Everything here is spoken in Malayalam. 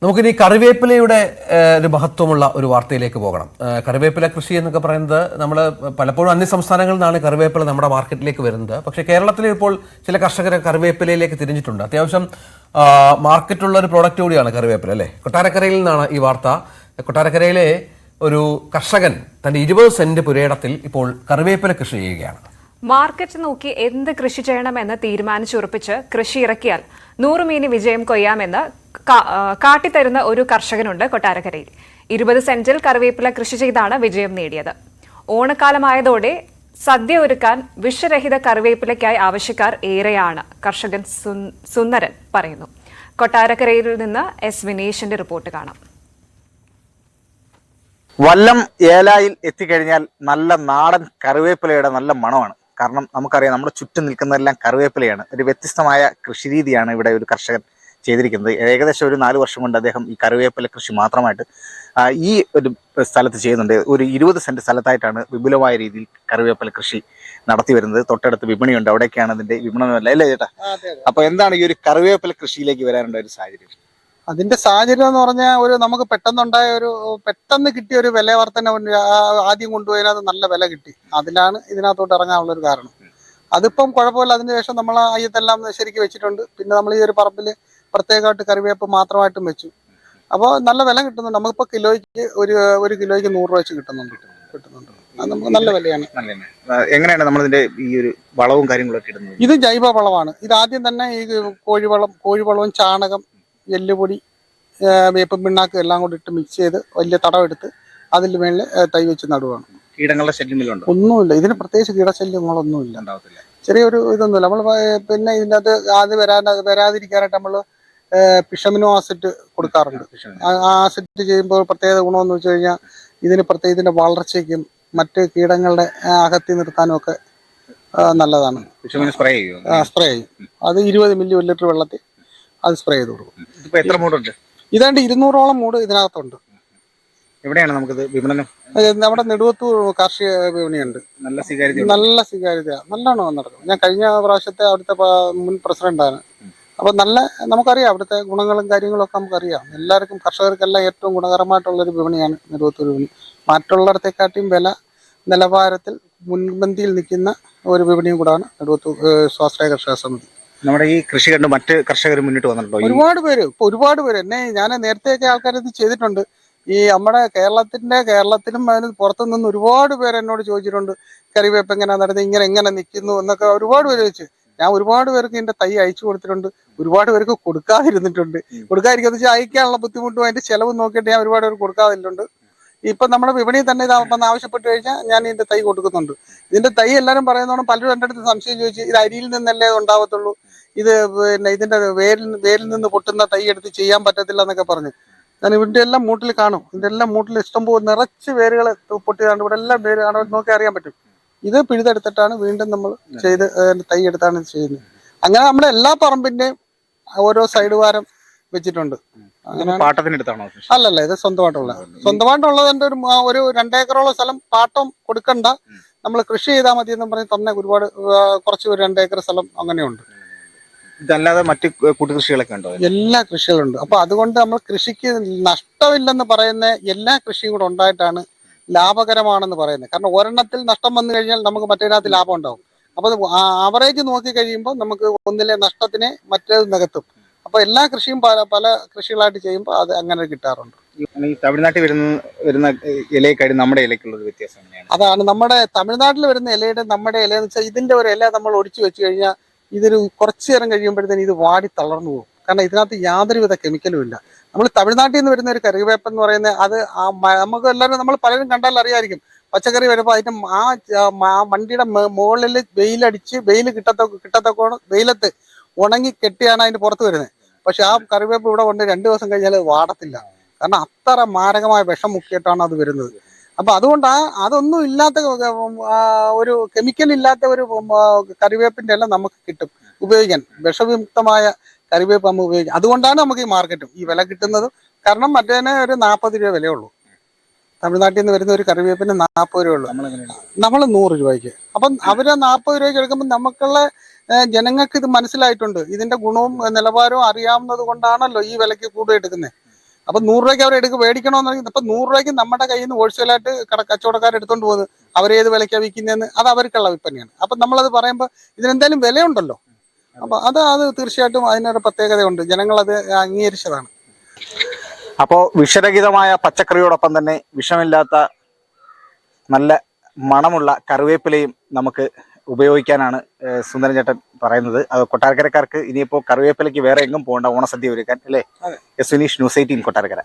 നമുക്കിനി കറിവേപ്പിലയുടെ ഒരു മഹത്വമുള്ള ഒരു വാർത്തയിലേക്ക് പോകണം. കറിവേപ്പില കൃഷി എന്നൊക്കെ പറയുന്നത് നമ്മൾ പലപ്പോഴും അന്യ സംസ്ഥാനങ്ങളിൽ നിന്നാണ് കറിവേപ്പില നമ്മുടെ മാർക്കറ്റിലേക്ക് വരുന്നത്. പക്ഷേ കേരളത്തിൽ ഇപ്പോൾ ചില കർഷകർ കറിവേപ്പിലയിലേക്ക് തിരിഞ്ഞിട്ടുണ്ട്. അത്യാവശ്യം മാർക്കറ്റുള്ള ഒരു പ്രോഡക്റ്റ് കൂടിയാണ് കറിവേപ്പില, അല്ലേ? കൊട്ടാരക്കരയിൽ നിന്നാണ് ഈ വാർത്ത. കൊട്ടാരക്കരയിലെ ഒരു കർഷകൻ തന്റെ 20 സെന്റ് പുരയിടത്തിൽ ഇപ്പോൾ കറിവേപ്പില കൃഷി ചെയ്യുകയാണ്. മാർക്കറ്റ് നോക്കി എന്ത് കൃഷി ചെയ്യണമെന്ന് തീരുമാനിച്ചുറപ്പിച്ച് കൃഷി ഇറക്കിയാൽ 100 മീനി വിജയം കൊയ്യാമെന്ന് കാട്ടിത്തരുന്ന ഒരു കർഷകനുണ്ട് കൊട്ടാരക്കരയിൽ. 20 സെന്റിൽ കറിവേപ്പില കൃഷി ചെയ്താണ് വിജയം നേടിയത്. ഓണക്കാലമായതോടെ സദ്യ ഒരുക്കാൻ വിഷരഹിത കറിവേപ്പിലയ്ക്കായി ആവശ്യക്കാർ ഏറെയാണ്. കർഷകൻ സുന്ദരൻ പറയുന്നു. കൊട്ടാരക്കരയിൽ നിന്ന് എസ് വിനേഷിന്റെ റിപ്പോർട്ട് കാണാം. വല്ലം ഏലായിൽ എത്തിക്കഴിഞ്ഞാൽ നല്ല നാടൻ കറിവേപ്പിലയുടെ നല്ല മണമാണ്. കാരണം നമുക്കറിയാം, നമ്മുടെ ചുറ്റും നിൽക്കുന്നതെല്ലാം കറിവേപ്പിലയാണ്. ഒരു വ്യത്യസ്തമായ കൃഷിരീതിയാണ് ഇവിടെ ഒരു കർഷകൻ ചെയ്തിരിക്കുന്നത്. ഏകദേശം ഒരു 4 വർഷം കൊണ്ട് അദ്ദേഹം ഈ കറിവേപ്പില കൃഷി മാത്രമായിട്ട് ഈ ഒരു സ്ഥലത്ത് ചെയ്യുന്നുണ്ട്. ഒരു 20 സെന്റ് സ്ഥലത്തായിട്ടാണ് വിപുലമായ രീതിയിൽ കറിവേപ്പില കൃഷി നടത്തി വരുന്നത്. തൊട്ടടുത്ത് വിപണിയുണ്ട്, അവിടേക്കാണ് അതിന്റെ വിപണനമല്ല, അല്ലേ ചേട്ടാ? അപ്പൊ എന്താണ് ഈ ഒരു കറിവേപ്പില കൃഷിയിലേക്ക് വരാനുള്ള ഒരു സാഹചര്യം? അതിന്റെ സാഹചര്യം എന്ന് പറഞ്ഞാൽ നമുക്ക് പെട്ടെന്ന് കിട്ടിയ ഒരു വില വർധന. ആദ്യം കൊണ്ടുപോയതിനകത്ത് നല്ല വില കിട്ടി, അതിലാണ് ഇതിനകത്തോട്ട് ഇറങ്ങാനുള്ള ഒരു കാരണം. അതിപ്പം കുഴപ്പമില്ല. അതിനുശേഷം നമ്മൾ അയ്യത്തെല്ലാം ശരിക്കും വെച്ചിട്ടുണ്ട്. പിന്നെ നമ്മൾ ഈ ഒരു പറമ്പിൽ പ്രത്യേകമായിട്ട് കറിവേപ്പ് മാത്രമായിട്ടും വെച്ചു. അപ്പോൾ നല്ല വില കിട്ടുന്നുണ്ട്. നമുക്കിപ്പോൾ കിലോയ്ക്ക് ഒരു കിലോയ്ക്ക് 100 രൂപ വെച്ച് കിട്ടുന്നുണ്ട്. അത് നമുക്ക് നല്ല വിലയാണ്. എങ്ങനെയാണ് നമ്മളിതിന്റെ ഈ ഒരു വളവും കാര്യങ്ങളൊക്കെ ഇടുന്നത്? ഇത് ജൈവ വളമാണ്. ഇത് ആദ്യം തന്നെ ഈ കോഴിവളവും ചാണകം, എല്ലുപൊടി, വേപ്പും പിണ്ണാക്കും എല്ലാം കൂടി ഇട്ട് മിക്സ് ചെയ്ത് വലിയ തടമെടുത്ത് അതിൽ മേളിൽ തൈ വെച്ച് നടുവാണ്. കീടങ്ങളുടെ ശല്യം ഒന്നുമില്ല. ഇതിന് പ്രത്യേകിച്ച് കീടശല്യങ്ങളൊന്നുമില്ല. ചെറിയൊരു ഇതൊന്നുമില്ല. നമ്മൾ പിന്നെ ഇതിനകത്ത് അത് വരാതിരിക്കാനായിട്ട് നമ്മൾ പിഷമിനോ ആസിഡ് കൊടുക്കാറുണ്ട്. ആസിഡ് ചെയ്യുമ്പോൾ പ്രത്യേക ഗുണമെന്ന് വെച്ച് കഴിഞ്ഞാൽ ഇതിന്റെ വളർച്ചയ്ക്കും മറ്റ് കീടങ്ങളുടെ അകത്തി നിർത്താനും ഒക്കെ നല്ലതാണ്. സ്പ്രേ ചെയ്യും. അത് 20 മില്ലി 1 ലിറ്റർ വെള്ളത്തിൽ അത് സ്പ്രേ ചെയ്ത് കൊടുക്കും. എത്ര മൂടുണ്ട്? ഇതാണ്ട് 200ഓളം മൂട് ഇതിനകത്തുണ്ട്. എവിടെയാണ് നമുക്കിത് വിപണനം? നമ്മുടെ നെടുവത്തൂർ കാർഷിക വിപണിയുണ്ട്. നല്ല സ്വീകാര്യത നല്ലോണം നടക്കും. ഞാൻ കഴിഞ്ഞ പ്രാവശ്യത്തെ അവിടുത്തെ മുൻ പ്രസിഡന്റാണ്. അപ്പൊ നമുക്കറിയാം അവിടുത്തെ ഗുണങ്ങളും കാര്യങ്ങളും ഒക്കെ നമുക്കറിയാം. എല്ലാവർക്കും കർഷകർക്കെല്ലാം ഏറ്റവും ഗുണകരമായിട്ടുള്ളൊരു വിപണിയാണ് നെടുവത്തൂർ വിപണി. മറ്റുള്ളിടത്തെക്കാട്ടിയും വില നിലവാരത്തിൽ മുൻപന്തിയിൽ നിൽക്കുന്ന ഒരു വിപണിയും കൂടാണ് നെടുവത്തൂർ സ്വാശ്രയ കർഷക സമിതി. നമ്മുടെ ഈ കൃഷി കണ്ട് മറ്റ് കർഷകർ മുന്നിട്ട് വന്നിട്ടുണ്ടോ? ഒരുപാട് പേര് ഞാൻ നേരത്തെയൊക്കെ ആൾക്കാർ ഇത് ചെയ്തിട്ടുണ്ട്. ഈ നമ്മുടെ കേരളത്തിലും അതിന് പുറത്തു നിന്ന് ഒരുപാട് പേര് എന്നോട് ചോദിച്ചിട്ടുണ്ട്, കറിവേപ്പ് എങ്ങനെ നടന്നത്, എങ്ങനെ നിൽക്കുന്നു എന്നൊക്കെ ഒരുപാട് പേര് ചോദിച്ചു. ഞാൻ ഒരുപാട് പേർക്ക് ഇതിന്റെ തൈ അയച്ചു കൊടുത്തിട്ടുണ്ട്. ഒരുപാട് പേർക്ക് കൊടുക്കാതിരുന്നിട്ടുണ്ട്. കൊടുക്കാതിരിക്കാന്ന് വെച്ചാൽ അയക്കാനുള്ള ബുദ്ധിമുട്ടും അതിന്റെ ചെലവ് നോക്കിയിട്ട് ഞാൻ ഒരുപാട് പേർക്ക് കൊടുക്കാതിരുന്നുണ്ട്. ഇപ്പൊ നമ്മുടെ വിപണിയിൽ തന്നെ ഇത് വന്ന് ആവശ്യപ്പെട്ട് കഴിഞ്ഞാൽ ഞാൻ ഇതിന്റെ തൈ കൊടുക്കുന്നുണ്ട്. ഇതിന്റെ തൈ എല്ലാവരും പറയുന്നതോടെ പലരും എൻ്റെ അടുത്ത് സംശയം ചോദിച്ചു, ഇത് അരിയിൽ നിന്നല്ലേ ഉണ്ടാവത്തുള്ളൂ, ഇത് പിന്നെ ഇതിന്റെ വേരിൽ നിന്ന് പൊട്ടുന്ന തൈ എടുത്ത് ചെയ്യാൻ പറ്റത്തില്ല എന്നൊക്കെ പറഞ്ഞു. ഞാൻ ഇതിന്റെ എല്ലാം മൂട്ടിൽ കാണും. ഇതിന്റെ എല്ലാം മൂട്ടിൽ ഇഷ്ടംപോലെ നിറച്ച് വേരുകൾ പൊട്ടിയതാണ്. ഇവിടെ എല്ലാം വേര് കാണാൻ നോക്കി അറിയാൻ പറ്റും. ഇത് പിഴുതെടുത്തിട്ടാണ് വീണ്ടും നമ്മൾ ചെയ്ത് തൈ എടുത്താണ് ഇത് ചെയ്യുന്നത്. അങ്ങനെ നമ്മുടെ എല്ലാ പറമ്പിന്റെയും ഓരോ സൈഡ് വാരം വെച്ചിട്ടുണ്ട്. അല്ലല്ല, ഇത് സ്വന്തമായിട്ടുള്ളത്. എന്റെ ഒരു 2 ഏക്കറോളം സ്ഥലം പാട്ടം കൊടുക്കണ്ട, നമ്മൾ കൃഷി ചെയ്താൽ മതി എന്ന് പറഞ്ഞ് തന്നെ ഒരുപാട് കുറച്ച് 2 ഏക്കർ സ്ഥലം അങ്ങനെയുണ്ട്. ഇതല്ലാതെ മറ്റ് കൂട്ടുകൃഷികളൊക്കെ ഉണ്ടോ? എല്ലാ കൃഷികളുണ്ട്. അപ്പൊ അതുകൊണ്ട് നമ്മൾ കൃഷിക്ക് നഷ്ടമില്ലെന്ന് പറയുന്ന എല്ലാ കൃഷിയും കൂടെ ഉണ്ടായിട്ടാണ് ലാഭകരമാണെന്ന് പറയുന്നത്. കാരണം ഒരെണ്ണത്തിൽ നഷ്ടം വന്നു കഴിഞ്ഞാൽ നമുക്ക് മറ്റേതിനകത്ത് ലാഭം ഉണ്ടാവും. അപ്പൊ ആവറേജ് നോക്കി കഴിയുമ്പോൾ നമുക്ക് ഒന്നിലെ നഷ്ടത്തിനെ മറ്റേത് നികത്തും. അപ്പൊ എല്ലാ കൃഷിയും പല കൃഷികളായിട്ട് ചെയ്യുമ്പോൾ അത് അങ്ങനെ കിട്ടാറുണ്ട്. തമിഴ്നാട്ടിൽ വരുന്ന ഇലയ്ക്കായി നമ്മുടെ ഇലയ്ക്കുള്ളത് വ്യത്യാസം അതാണ്. നമ്മുടെ തമിഴ്നാട്ടിൽ വരുന്ന ഇലയുടെ നമ്മുടെ ഇല എന്ന് വെച്ചാൽ ഇതിന്റെ ഒരു ഇല നമ്മൾ ഒടിച്ചു വെച്ച് കഴിഞ്ഞാൽ ഇതൊരു കുറച്ചു നേരം കഴിയുമ്പോഴത്തേന് ഇത് വാടി തളർന്നു പോകും. കാരണം ഇതിനകത്ത് യാതൊരുവിധ കെമിക്കലും ഇല്ല. നമ്മൾ തമിഴ്നാട്ടിൽ നിന്ന് വരുന്ന ഒരു കറിവേപ്പ് എന്ന് പറയുന്നത് അത് നമുക്ക് എല്ലാവരും നമ്മൾ പലരും കണ്ടാൽ അറിയായിരിക്കും. പച്ചക്കറി വരുമ്പോൾ അതിന്റെ ആ വണ്ടിയുടെ മുകളിൽ വെയിൽ കിട്ടത്തക്കോണം വെയിലത്ത് ഉണങ്ങി കെട്ടിയാണ് അതിന്റെ പുറത്ത് വരുന്നത്. പക്ഷെ ആ കറിവേപ്പ് ഇവിടെ കൊണ്ട് 2 ദിവസം കഴിഞ്ഞാൽ അത് വാടത്തില്ല. കാരണം അത്ര മാരകമായ വിഷം മുക്കിയിട്ടാണ് അത് വരുന്നത്. അപ്പൊ അതുകൊണ്ട് അതൊന്നും ഇല്ലാത്ത ഒരു കെമിക്കൽ ഇല്ലാത്ത ഒരു കറിവേപ്പിന്റെ എല്ലാം നമുക്ക് കിട്ടും ഉപയോഗിക്കാൻ. വിഷവിമുക്തമായ കറിവേപ്പ് നമുക്ക് ഉപയോഗിക്കാം. അതുകൊണ്ടാണ് നമുക്ക് ഈ മാർക്കറ്റും ഈ വില കിട്ടുന്നതും. കാരണം മറ്റേതിന് ഒരു 40 രൂപ വിലയുള്ളൂ. തമിഴ്നാട്ടിൽ നിന്ന് വരുന്ന ഒരു കറിവേപ്പിന് 40 രൂപ ഉള്ളൂ. നമ്മൾ 100 രൂപയ്ക്ക്. അപ്പം അവര് 40 രൂപയ്ക്ക് എടുക്കുമ്പോൾ നമുക്കുള്ള ജനങ്ങൾക്ക് ഇത് മനസ്സിലായിട്ടുണ്ട്. ഇതിന്റെ ഗുണവും നിലവാരവും അറിയാവുന്നത് കൊണ്ടാണല്ലോ ഈ വിലയ്ക്ക് കൂടുതൽ എടുക്കുന്നത്. അപ്പൊ 100 രൂപയ്ക്ക് അവർ മേടിക്കണമെന്നുണ്ടെങ്കിൽ ഇപ്പൊ 100 രൂപയ്ക്ക് നമ്മുടെ കയ്യിൽ നിന്ന് ഹോൾസെയിലായിട്ട് കച്ചവടക്കാർ എടുത്തോണ്ട് പോകുന്നത് അവരേത് വിലയ്ക്കാണ് വിൽക്കുന്നതെന്ന് അത് അവർക്കുള്ള വിൽപ്പനയാണ്. അപ്പൊ നമ്മളത് പറയുമ്പോൾ ഇതിനെന്തായാലും വിലയുണ്ടല്ലോ. അപ്പൊ അത് തീർച്ചയായിട്ടും അതിനൊരു പ്രത്യേകതയുണ്ട്, ജനങ്ങളത് അംഗീകരിച്ചതാണ്. അപ്പോൾ വിഷരഹിതമായ പച്ചക്കറിയോടൊപ്പം തന്നെ വിഷമില്ലാത്ത നല്ല മണമുള്ള കറിവേപ്പിലയും നമുക്ക് ഉപയോഗിക്കാനാണ് സുന്ദരൻ ചേട്ടൻ പറയുന്നത്. അത് കൊട്ടാരക്കരക്കാർക്ക് ഇനിയിപ്പോൾ കറിവേപ്പിലയ്ക്ക് വേറെ എങ്ങും പോകേണ്ട ഓണസദ്യ ഒരുക്കാൻ അല്ലേ? S Vineesh, news 18 Kottarakkara.